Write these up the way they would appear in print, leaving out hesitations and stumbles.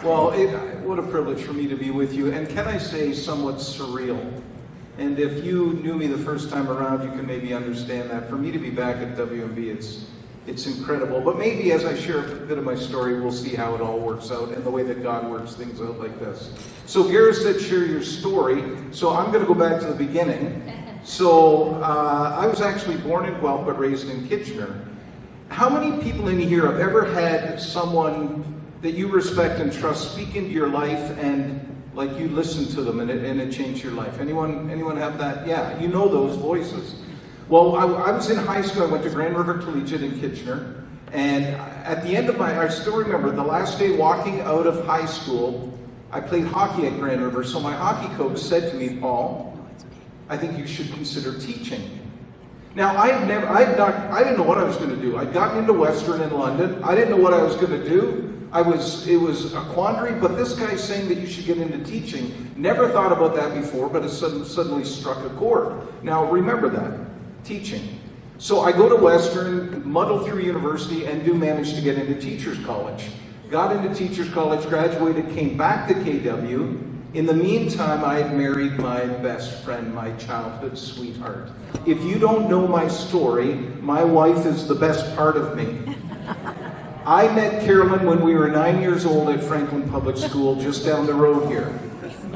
Well, what a privilege for me to be with you, and can I say somewhat surreal. And if you knew me the first time around, you can maybe understand that. For me to be back at WMB, it's incredible. But maybe as I share a bit of my story, we'll see how it all works out and the way that God works things out like this. So Gareth said, share your story. So I'm going to go back to the beginning. So I was actually born in Guelph but raised in Kitchener. How many people in here have ever had someone that you respect and trust speak into your life and like you listen to them and it changed your life? Anyone have that? Yeah, you know those voices. Well, I was in high school. I went to Grand River Collegiate in Kitchener, and at the end of I still remember the last day walking out of high school, I played hockey at Grand River. So my hockey coach said to me, Paul, I think you should consider teaching. Now, I didn't know what I was going to do. I'd gotten into Western in London. I didn't know what I was going to do. It was a quandary, but this guy's saying that you should get into teaching. Never thought about that before, but it suddenly struck a chord. Now, remember that, teaching. So I go to Western, muddle through university, and do manage to get into Teachers College. Got into Teachers College, graduated, came back to KW. In the meantime, I had married my best friend, my childhood sweetheart. If you don't know my story, my wife is the best part of me. I met Carolyn when we were 9 years old at Franklin Public School, just down the road here.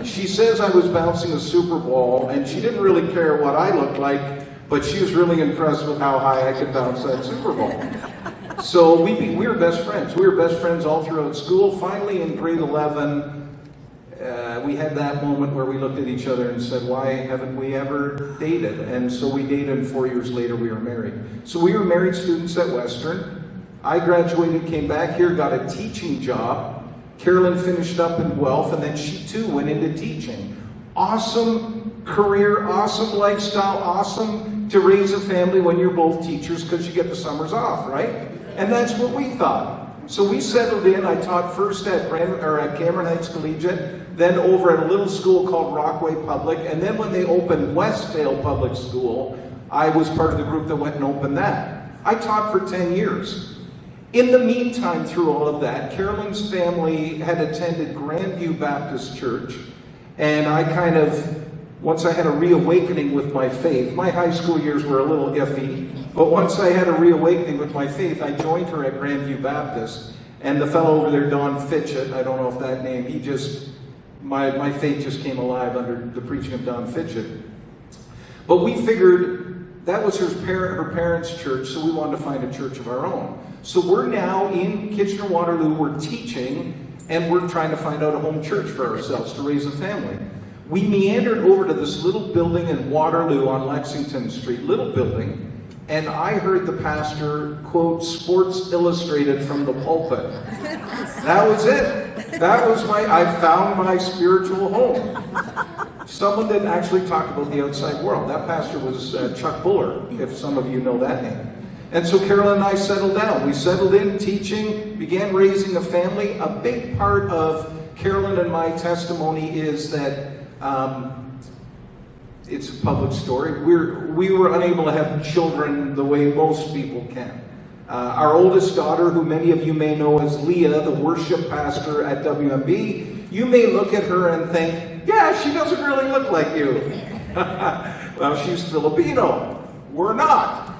She says I was bouncing a Super Bowl, and she didn't really care what I looked like, but she was really impressed with how high I could bounce that Super Bowl. So we were best friends. We were best friends all throughout school. Finally, in grade 11, we had that moment where we looked at each other and said, why haven't we ever dated? And so we dated, and 4 years later we were married. So we were married students at Western. I graduated, came back here, got a teaching job. Carolyn finished up in Guelph, and then she too went into teaching. Awesome career, awesome lifestyle, awesome to raise a family when you're both teachers because you get the summers off, right? And that's what we thought. So we settled in. I taught first at Cameron Heights Collegiate, then over at a little school called Rockaway Public, and then when they opened Westvale Public School, I was part of the group that went and opened that. I taught for 10 years. In the meantime, through all of that, Carolyn's family had attended Grandview Baptist Church, and once I had a reawakening with my faith, my high school years were a little iffy, but once I had a reawakening with my faith, I joined her at Grandview Baptist, and the fellow over there, Don Fitchett, I don't know if that name, my faith just came alive under the preaching of Don Fitchett. But we figured that was her parents' church, so we wanted to find a church of our own. So we're now in Kitchener-Waterloo, we're teaching, and we're trying to find out a home church for ourselves to raise a family. We meandered over to this little building in Waterloo on Lexington Street, little building, and I heard the pastor quote Sports Illustrated from the pulpit. That was it. I found my spiritual home. Someone didn't actually talk about the outside world. That pastor was Chuck Buller, if some of you know that name. And so Carolyn and I settled down. We settled in teaching, began raising a family. A big part of Carolyn and my testimony is that it's a public story. We were unable to have children the way most people can. Our oldest daughter, who many of you may know as Leah, the worship pastor at WMB, you may look at her and think, yeah, she doesn't really look like you. Well, she's Filipino. We're not.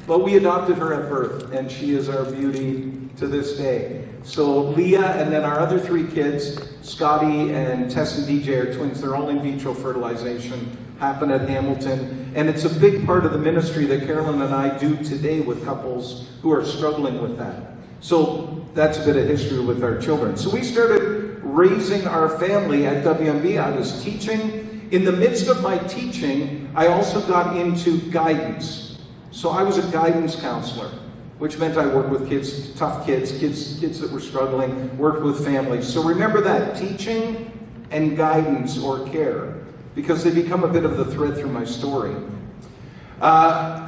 But we adopted her at birth, and she is our beauty to this day. So Leah and then our other three kids, Scotty and Tess and DJ are twins. They're all in vitro fertilization, happen at Hamilton. And it's a big part of the ministry that Carolyn and I do today with couples who are struggling with that. So that's a bit of history with our children. So we started raising our family at WMB. I was teaching. In the midst of my teaching, I also got into guidance. So I was a guidance counselor, which meant I worked with kids, tough kids that were struggling, worked with families. So remember that, teaching and guidance or care, because they become a bit of the thread through my story.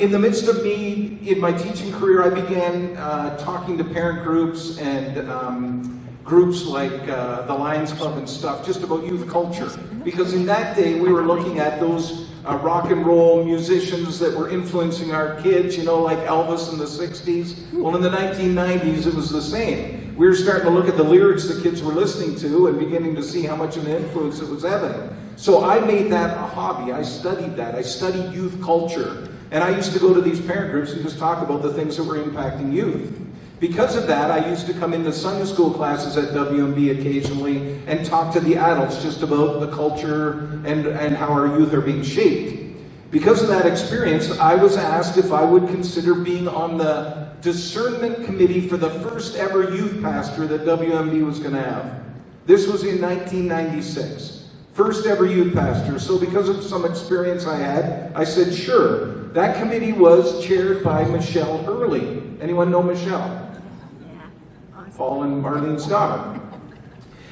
In the midst of me, in my teaching career, I began talking to parent groups and groups like the Lions Club and stuff, just about youth culture. Because in that day, we were looking at those rock and roll musicians that were influencing our kids, like Elvis in the 60s. Well, in the 1990s, it was the same. we were starting to look at the lyrics the kids were listening to and beginning to see how much of an influence it was having. So I made that a hobby. I studied that. I studied youth culture. And I used to go to these parent groups and just talk about the things that were impacting youth. Because of that, I used to come into Sunday school classes at WMB occasionally and talk to the adults just about the culture and how our youth are being shaped. Because of that experience, I was asked if I would consider being on the discernment committee for the first ever youth pastor that WMB was going to have. This was in 1996. First ever youth pastor. So because of some experience I had, I said, sure. That committee was chaired by Michelle Hurley. Anyone know Michelle? Yeah. Paul and Marlene's daughter.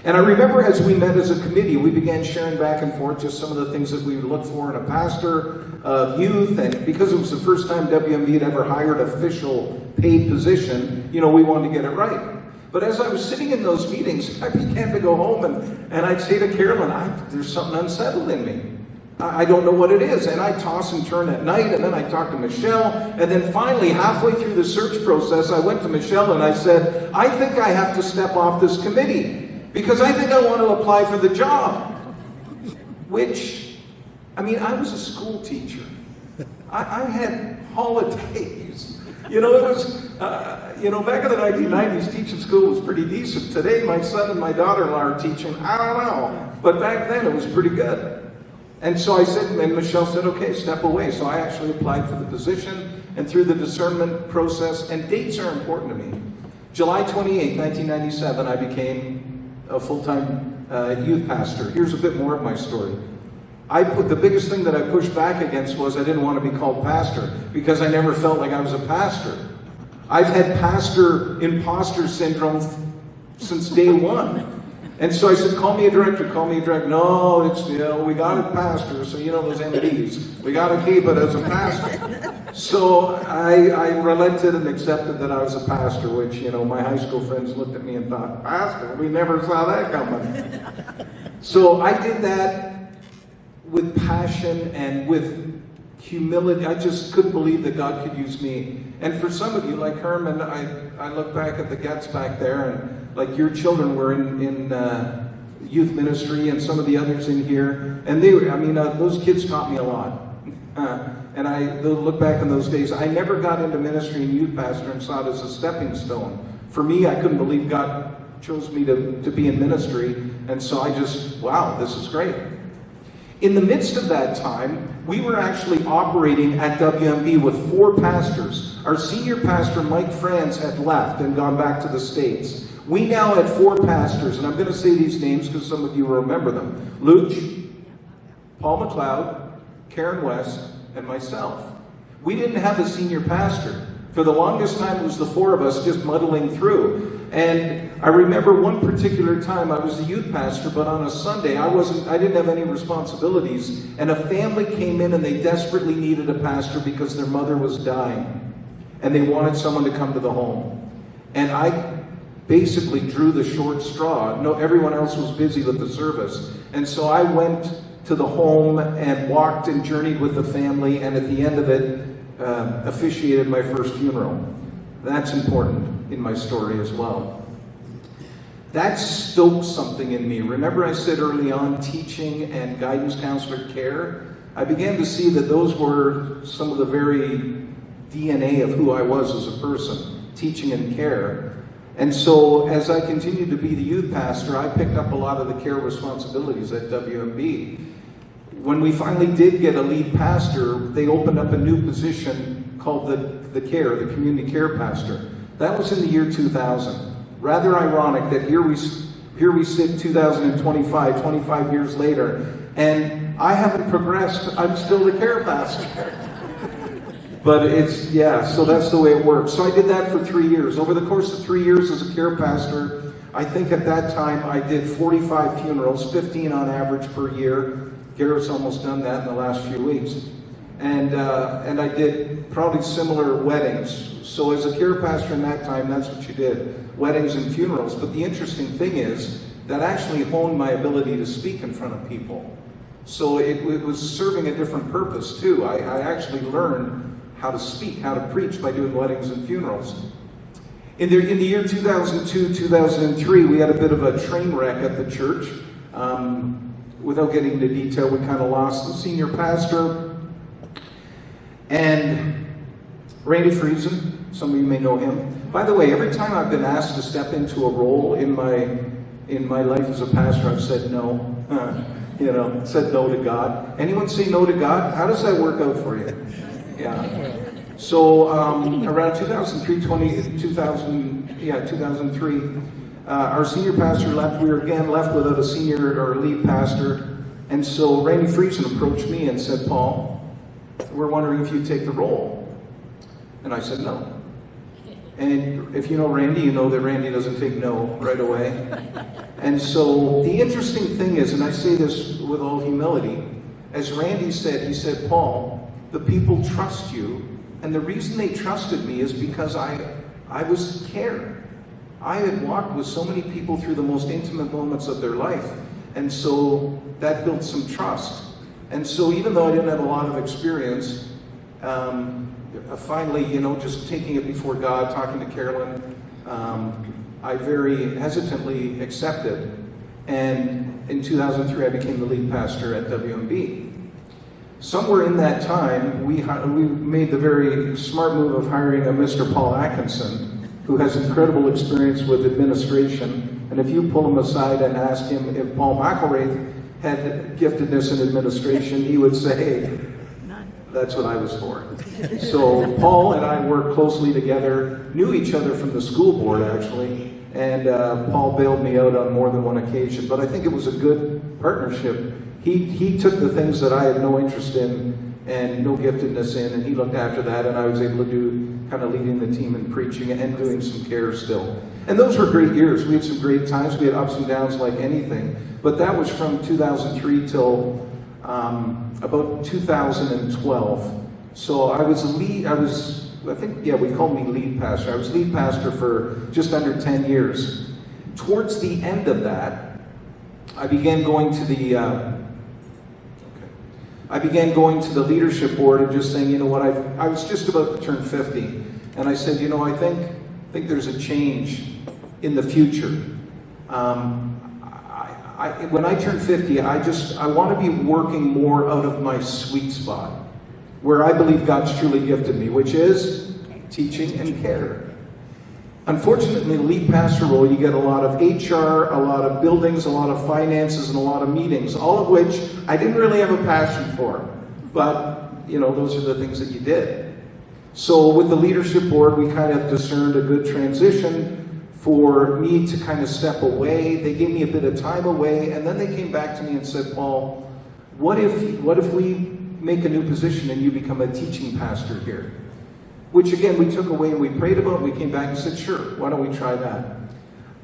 And I remember as we met as a committee, we began sharing back and forth just some of the things that we would look for in a pastor of youth. And because it was the first time WMB had ever hired an official paid position, we wanted to get it right. But as I was sitting in those meetings, I began to go home and I'd say to Carolyn, there's something unsettled in me. I don't know what it is. And I toss and turn at night, and then I talk to Michelle. And then finally, halfway through the search process, I went to Michelle and I said, I think I have to step off this committee because I think I want to apply for the job. Which, I was a school teacher. I had holidays. It was, back in the 1990s, teaching school was pretty decent. Today, my son and my daughter-in-law are teaching, I don't know. But back then, it was pretty good. And so I said, and Michelle said, okay, step away. So I actually applied for the position, and through the discernment process, and dates are important to me. July 28, 1997, I became a full-time youth pastor. Here's a bit more of my story. The biggest thing that I pushed back against was I didn't want to be called pastor because I never felt like I was a pastor. I've had pastor imposter syndrome since day one. And so I said, call me a director. No, it's, we got a pastor, so those MDs. We got to keep it as a pastor. So I relented and accepted that I was a pastor, which, my high school friends looked at me and thought, pastor, we never saw that coming. So I did that with passion and with humility. I just couldn't believe that God could use me. And for some of you, like Herman, I look back at the guts back there, and like your children were in youth ministry, and some of the others in here, and those kids taught me a lot. And I look back in those days. I never got into ministry and youth pastor and saw it as a stepping stone. For me, I couldn't believe God chose me to be in ministry, and so I just, wow, this is great. In the midst of that time, we were actually operating at WMB with 4 pastors. Our senior pastor, Mike Franz, had left and gone back to the States. We now had 4 pastors, and I'm going to say these names because some of you will remember them. Luch, Paul McLeod, Karen West, and myself. We didn't have a senior pastor. For the longest time, it was the 4 of us just muddling through. And I remember one particular time I was the youth pastor, but on a Sunday I didn't have any responsibilities, and a family came in and they desperately needed a pastor because their mother was dying and they wanted someone to come to the home. And I basically drew the short straw. No, everyone else was busy with the service. And so I went to the home and walked and journeyed with the family, and at the end of it, officiated my first funeral. That's important in my story as well. That stoked something in me. Remember I said early on, teaching and guidance counselor care? I began to see that those were some of the very DNA of who I was as a person, teaching and care. And so as I continued to be the youth pastor, I picked up a lot of the care responsibilities at WMB. When we finally did get a lead pastor, they opened up a new position called the community care pastor. That was in the year 2000. Rather ironic that here we sit 2025, 25 years later, and I haven't progressed. I'm still the care pastor. But so that's the way it works. So I did that for 3 years. Over the course of 3 years as a care pastor, I think at that time I did 45 funerals, 15 on average per year. Garrett's almost done that in the last few weeks. And I did probably similar weddings. So as a care pastor in that time, that's what you did, weddings and funerals. But the interesting thing is that actually honed my ability to speak in front of people. So it was serving a different purpose too. I actually learned how to speak, how to preach by doing weddings and funerals. In the year 2002, 2003, we had a bit of a train wreck at the church. Without getting into detail, we kind of lost the senior pastor. And Randy Friesen, some of you may know him. By the way, every time I've been asked to step into a role in my life as a pastor, I've said no. Said no to God. Anyone say no to God? How does that work out for you? Yeah. So around 2003, our senior pastor left. We were again left without a senior or lead pastor. And so Randy Friesen approached me and said, Paul, we're wondering if you'd take the role. And I said no. And if you know Randy, you know that Randy doesn't take no right away. And so the interesting thing is, and I say this with all humility, as Randy said, he said, Paul, the people trust you. And the reason they trusted me is because I was cared. I had walked with so many people through the most intimate moments of their life. And so that built some trust. And so even though I didn't have a lot of experience, finally, just taking it before God, talking to Carolyn, I very hesitantly accepted. And in 2003, I became the lead pastor at WMB. Somewhere in that time, we made the very smart move of hiring a Mr. Paul Atkinson, who has incredible experience with administration. And if you pull him aside and ask him if Paul McIlwraith had giftedness in administration, he would say, that's what I was for. So Paul and I worked closely together, knew each other from the school board actually, and Paul bailed me out on more than one occasion, but I think it was a good partnership. He took the things that I had no interest in and no giftedness in, and he looked after that, and I was able to do kind of leading the team and preaching and doing some care still. And those were great years. We had some great times. We had ups and downs like anything, but that was from 2003 till about 2012. So we called me lead pastor. I was lead pastor for just under 10 years. Towards the end of that, I began going to the leadership board and just saying, you know what, I was just about to turn 50, and I said, I think there's a change in the future. When I turn 50, I want to be working more out of my sweet spot, where I believe God's truly gifted me, which is teaching and care. Unfortunately, in the lead pastor role, you get a lot of HR, a lot of buildings, a lot of finances, and a lot of meetings, all of which I didn't really have a passion for. But, those are the things that you did. So with the leadership board, we kind of discerned a good transition for me to kind of step away. They gave me a bit of time away, and then they came back to me and said, Paul, what if we make a new position and you become a teaching pastor here? Which again, we took away and we prayed about, and we came back and said, sure, why don't we try that?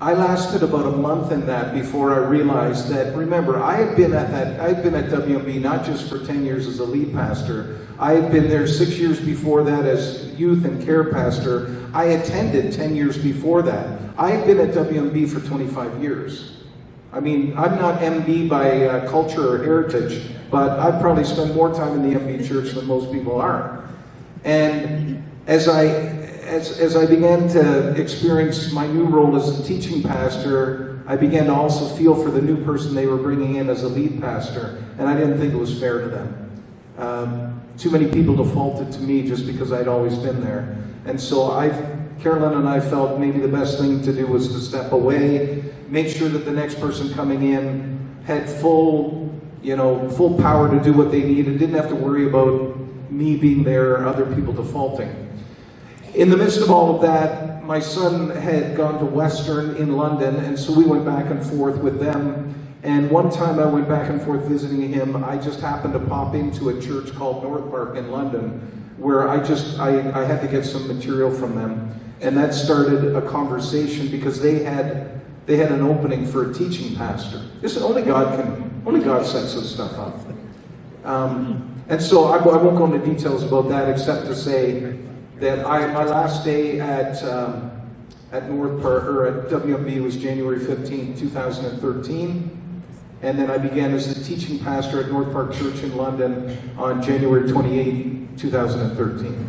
I lasted about a month in that before I realized that, remember, I had been at WMB not just for 10 years as a lead pastor. I had been there 6 years before that as youth and care pastor. I attended 10 years before that. I had been at WMB for 25 years. I mean, I'm not MB by culture or heritage, but I've probably spent more time in the MB church than most people are. And as I began to experience my new role as a teaching pastor, I began to also feel for the new person they were bringing in as a lead pastor, and I didn't think it was fair to them. Too many people defaulted to me just because I'd always been there. And so Carolyn and I felt maybe the best thing to do was to step away, make sure that the next person coming in had full power to do what they needed, didn't have to worry about me being there or other people defaulting. In the midst of all of that, my son had gone to Western in London, and so we went back and forth with them. And one time I went back and forth visiting him, I just happened to pop into a church called North Park in London, where I had to get some material from them. And that started a conversation because they had an opening for a teaching pastor. Only God sets this stuff up. And so I won't go into details about that, except to say that my last day at North Park or at WMB was January 15, 2013, and then I began as the teaching pastor at North Park Church in London on January 28, 2013.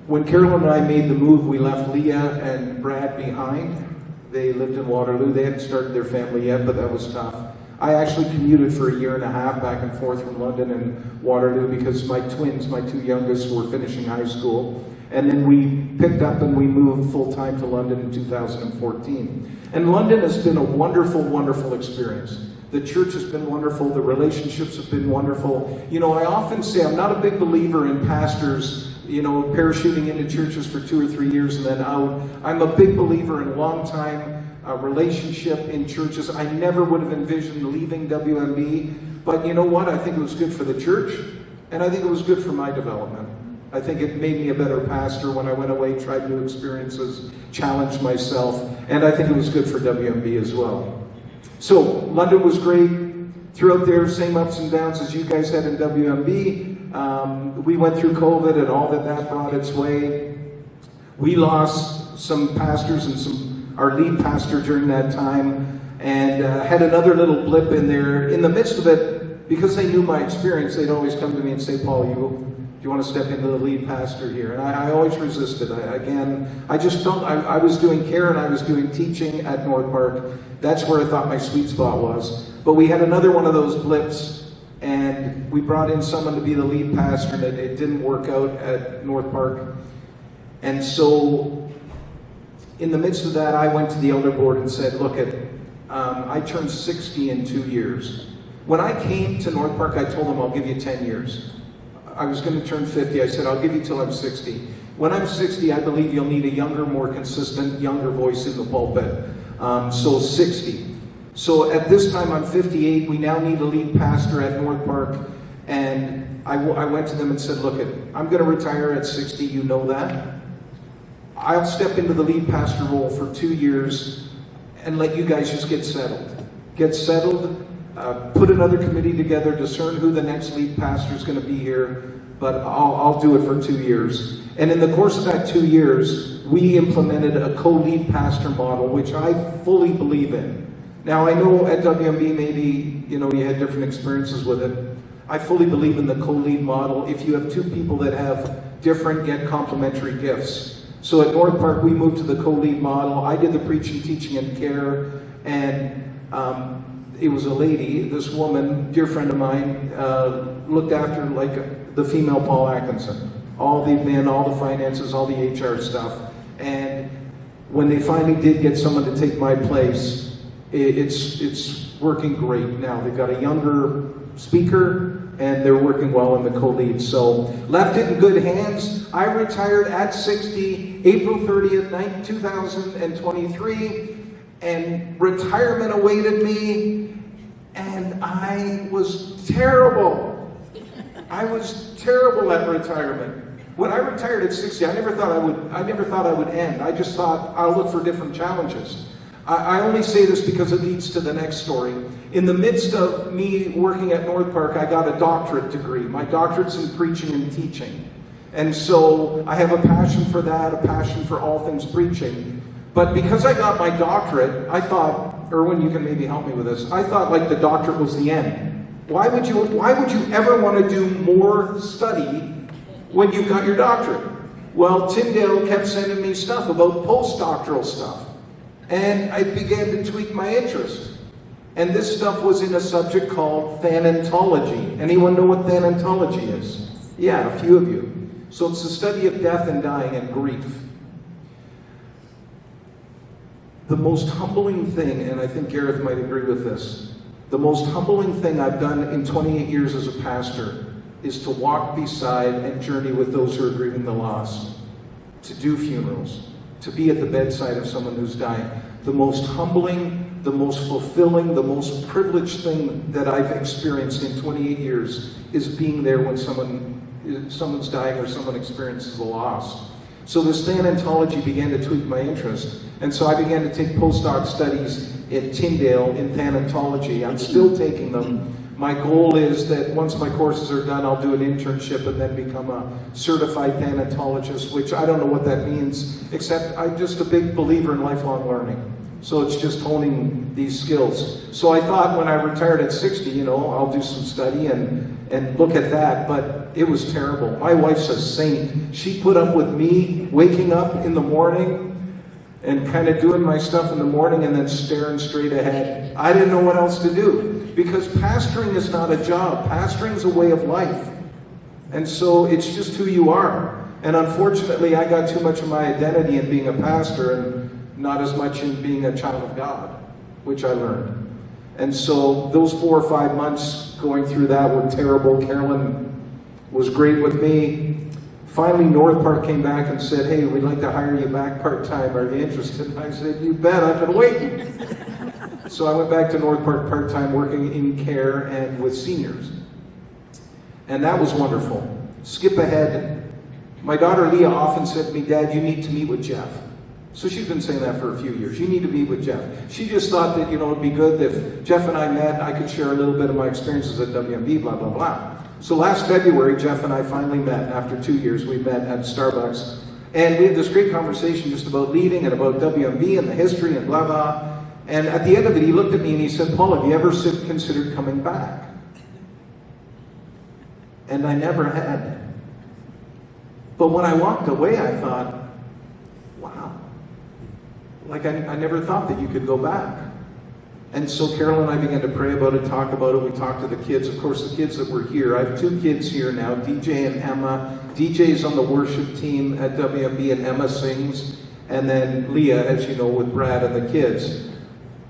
When Carolyn and I made the move, we left Leah and Brad behind. They lived in Waterloo. They hadn't started their family yet, but that was tough. I actually commuted for a year and a half back and forth from London and Waterloo because my twins, my two youngest, were finishing high school. And then we picked up and we moved full-time to London in 2014. And London has been a wonderful, wonderful experience. The church has been wonderful. The relationships have been wonderful. You know, I often say I'm not a big believer in pastors, you know, parachuting into churches for 2 or 3 years and then out. I'm a big believer in long-time relationship in churches. I never would have envisioned leaving WMB, but you know what? I think it was good for the church, and I think it was good for my development. I think it made me a better pastor when I went away, tried new experiences, challenged myself, and I think it was good for WMB as well. So London was great. Throughout there, same ups and downs as you guys had in WMB. We went through COVID and all that brought its way. We lost some pastors and our lead pastor during that time, and had another little blip in there. In the midst of it, because they knew my experience, they'd always come to me and say, Paul, do you want to step into the lead pastor here? And I always resisted. I just felt I was doing care and I was doing teaching at North Park. That's where I thought my sweet spot was. But we had another one of those blips, and we brought in someone to be the lead pastor, and it didn't work out at North Park. And so in the midst of that, I went to the elder board and said, look, I turned 60 in 2 years. When I came to North Park, I told them I'll give you 10 years. I was going to turn 50. I said, I'll give you till I'm 60. When I'm 60, I believe you'll need a younger, more consistent, younger voice in the pulpit. So 60. So at this time, I'm 58. We now need a lead pastor at North Park. And I went to them and said, look, I'm going to retire at 60. You know that. I'll step into the lead pastor role for 2 years and let you guys just get settled. Get settled, put another committee together, discern who the next lead pastor is going to be here, but I'll do it for 2 years. And in the course of that 2 years, we implemented a co-lead pastor model, which I fully believe in. Now, I know at WMB maybe, you had different experiences with it. I fully believe in the co-lead model if you have two people that have different yet complementary gifts. So at North Park, we moved to the co-lead model. I did the preaching, teaching, and care, and it was a lady, this woman, dear friend of mine, looked after like the female Paul Atkinson. All the men, all the finances, all the HR stuff. And when they finally did get someone to take my place, it's working great now. They've got a younger speaker, and they're working well in the co-lead. So left it in good hands. I retired at 60, April 30th, 2023, and retirement awaited me, and I was terrible. I was terrible at retirement. When I retired at 60, I never thought I would end. I just thought I'll look for different challenges. I only say this because it leads to the next story. In the midst of me working at North Park, I got a doctorate degree. My doctorate's in preaching and teaching. And so I have a passion for that, a passion for all things preaching. But because I got my doctorate, I thought, Erwin, you can maybe help me with this. I thought like the doctorate was the end. Why would you ever want to do more study when you've got your doctorate? Well, Tyndale kept sending me stuff about postdoctoral stuff. And I began to tweak my interest. And this stuff was in a subject called thanatology. Anyone know what thanatology is? Yeah, a few of you. So it's the study of death and dying and grief. The most humbling thing, and I think Gareth might agree with this, the most humbling thing I've done in 28 years as a pastor is to walk beside and journey with those who are grieving the loss, to do funerals, to be at the bedside of someone who's dying. The most humbling, the most fulfilling, the most privileged thing that I've experienced in 28 years is being there when someone's dying or someone experiences a loss. So this thanatology began to tweak my interest. And so I began to take postdoc studies at Tyndale in thanatology. I'm still taking them. My goal is that once my courses are done, I'll do an internship and then become a certified thanatologist, which I don't know what that means, except I'm just a big believer in lifelong learning. So it's just honing these skills. So I thought when I retired at 60, you know, I'll do some study and look at that, but it was terrible. My wife's a saint. She put up with me waking up in the morning and kind of doing my stuff in the morning and then staring straight ahead. I didn't know what else to do, because pastoring is not a job. Pastoring is a way of life. And so it's just who you are. And unfortunately, I got too much of my identity in being a pastor and not as much in being a child of God, which I learned. And so those 4 or 5 months going through that were terrible. Carolyn was great with me. Finally, North Park came back and said, hey, we'd like to hire you back part-time. Are you interested? And I said, you bet, I've been waiting. So I went back to North Park part-time, working in care and with seniors. And that was wonderful. Skip ahead. My daughter Leah often said to me, Dad, you need to meet with Jeff. So she's been saying that for a few years. You need to meet with Jeff. She just thought that, you know, it'd be good if Jeff and I met, I could share a little bit of my experiences at WMB, blah, blah, blah. So last February, Jeff and I finally met. After 2 years, we met at Starbucks. And we had this great conversation just about leading and about WMB and the history and blah, blah. And at the end of it, he looked at me and he said, Paul, have you ever considered coming back? And I never had. But when I walked away, I thought, wow. Like I never thought that you could go back. And so Carol and I began to pray about it, talk about it. We talked to the kids. Of course, the kids that were here. I have 2 kids here now, DJ and Emma. DJ's on the worship team at WMB and Emma sings. And then Leah, as you know, with Brad and the kids.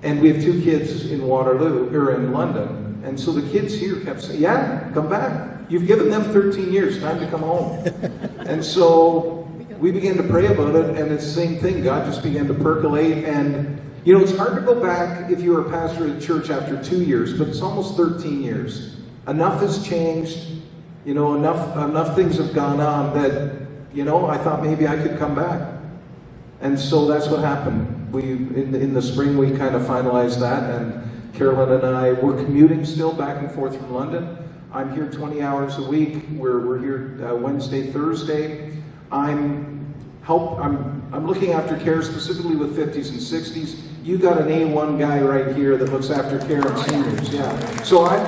And we have 2 kids in Waterloo, or in London. And so the kids here kept saying, yeah, come back. You've given them 13 years, time to come home. And so we began to pray about it, and it's the same thing. God just began to percolate. And, you know, it's hard to go back if you were a pastor at church after 2 years, but it's almost 13 years. Enough has changed. You know, enough things have gone on that, you know, I thought maybe I could come back. And so that's what happened. In the spring, we kind of finalized that, and Carolyn and I were commuting still back and forth from London. I'm here 20 hours a week. We're here Wednesday, Thursday. I'm looking after care specifically with 50s and 60s. You got an A1 guy right here that looks after care and seniors. Yeah. So I'm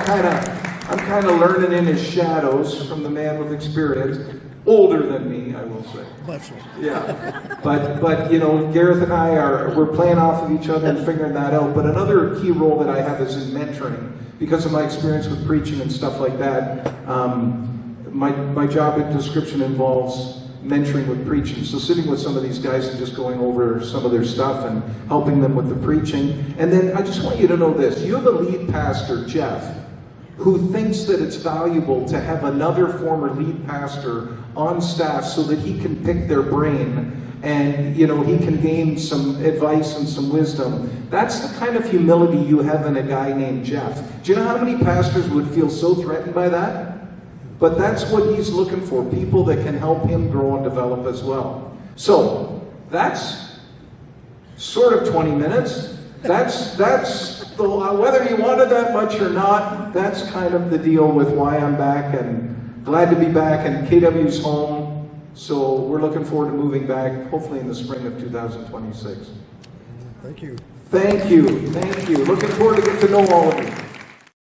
kind of learning in his shadows from the man with experience. Older than me, I will say. Much. Yeah. But you know, Gareth and I we're playing off of each other and figuring that out. But another key role that I have is in mentoring. Because of my experience with preaching and stuff like that, my job description involves mentoring with preaching. So sitting with some of these guys and just going over some of their stuff and helping them with the preaching. And then I just want you to know this. You have a lead pastor, Jeff, who thinks that it's valuable to have another former lead pastor on staff so that he can pick their brain and, you know, he can gain some advice and some wisdom. That's the kind of humility you have in a guy named Jeff. Do you know how many pastors would feel so threatened by that? But that's what he's looking for, people that can help him grow and develop as well. So, that's sort of 20 minutes. That's whether you wanted that much or not, that's kind of the deal with why I'm back, and glad to be back, and KW's home. So we're looking forward to moving back, hopefully in the spring of 2026. Thank you. Thank you. Thank you. Looking forward to get to know all of you.